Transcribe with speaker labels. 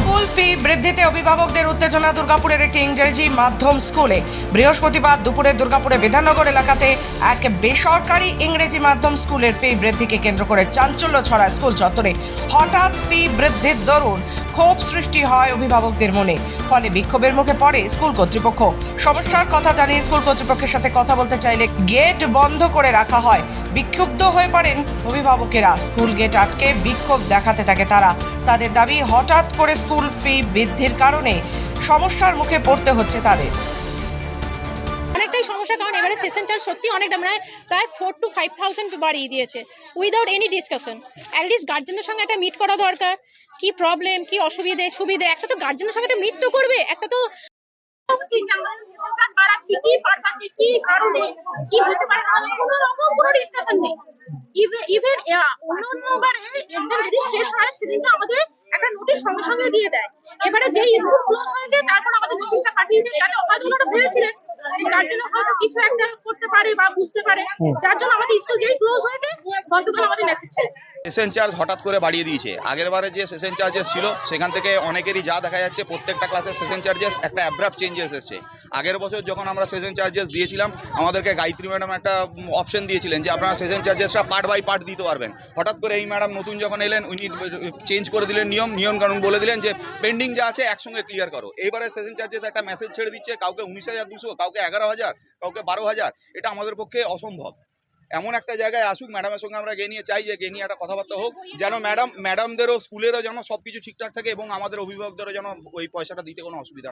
Speaker 1: School ফি বৃদ্ধিতে অভিভাবকদের উত্তেজনা দুর্গাপুরের একটি ইংরেজি মাধ্যম স্কুলে। বৃহস্পতিবার দুপুরে দুর্গাপুরে বিধাননগর এলাকাতে এক বেসরকারি ইংরেজি মাধ্যম স্কুলের ফি বৃদ্ধিকে কেন্দ্র করে চাঞ্চল্য ছড়ায় স্কুল চত্বরে। হঠাৎ ফি বৃদ্ধির দরুন ক্ষোভ সৃষ্টি হয় অভিভাবকদের মনে, ফলে বিক্ষোভের মুখে পড়ে স্কুল কর্তৃপক্ষ। সমস্যার কথা জানিয়ে স্কুল কর্তৃপক্ষের সাথে কথা বলতে চাইলে গেট বন্ধ করে রাখা হয়। বিক্ষুব্ধ হয়ে পড়েন অভিভাবকেরা, স্কুল গেট আটকে বিক্ষোভ দেখাতে থাকে তারা। তাদের দাবি, হঠাৎ করে স্কুল ফি বৃদ্ধির কারণে সমস্যার মুখে পড়তে হচ্ছে তাদের।
Speaker 2: অনেকটাই সমস্যা, কারণ এবারে সেশন চার্জ সত্যি অনেকটা, মানে প্রায় 4 to 5,000 বাড়িয়ে দিয়েছে উইদাউট এনি ডিসকাশন। অ্যাটলিস্ট গার্জেনের সঙ্গে একটা মিট করা দরকার, কি প্রবলেম, কি অসুবিধে সুবিধে, একটা তো গার্জেনের সঙ্গে একটা মিট তো করবে, একটা তো একটা নোটিশ সঙ্গে সঙ্গে দিয়ে দেয়। এবারে যে স্কুল ক্লোজ হয়েছে তারপর আমাদের নোটিশটা পাঠিয়েছে, যাতে অবাধগুলো ভেবেছিলেন গার্জেন হয়তো কিছু একটা করতে পারে বা বুঝতে পারে, যার জন্য আমাদের স্কুল যেই ক্লোজ হয়েছে গতকাল আমাদের মেসেজ ছিল।
Speaker 3: সেশন চার্জ হঠাৎ করে বাড়িয়ে দিয়েছে। আগের বারে যে সেশন চার্জেস ছিল সেখান থেকে অনেকেরই যা দেখা যাচ্ছে প্রত্যেকটা ক্লাসের সেশন চার্জেস একটা অ্যাব্রাপ্ট চেঞ্জেস এসেছে। আগের বছর যখন আমরা সেশন চার্জেস দিয়েছিলাম, আমাদেরকে গায়ত্রী ম্যাডাম একটা অপশন দিয়েছিলেন যে আপনারা সেশন চার্জেসটা পার্ট বাই পার্ট দিতে পারবেন। হঠাৎ করে এই ম্যাডাম নতুন যখন এলেন, উনি চেঞ্জ করে দিলেন নিয়ম কানুন, বলে দিলেন যে পেন্ডিং যা আছে একসঙ্গে ক্লিয়ার করো। এইবারে সেশন চার্জেস একটা মেসেজ ছেড়ে দিচ্ছে, কাউকে 19,200, কাউকে 11,000, কাউকে 12,000। এটা আমাদের পক্ষে অসম্ভব। এমন একটা জায়গায় আসুক, ম্যাডামের সঙ্গে আমরা গিয়ে নিয়ে চাই যে গিয়ে নিয়ে একটা কথাবার্তা হোক, যেন ম্যাডামদেরও স্কুলেরও যেন সব কিছু ঠিকঠাক থাকে এবং আমাদের অভিভাবকদেরও যেন ওই পয়সাটা দিতে কোনো অসুবিধা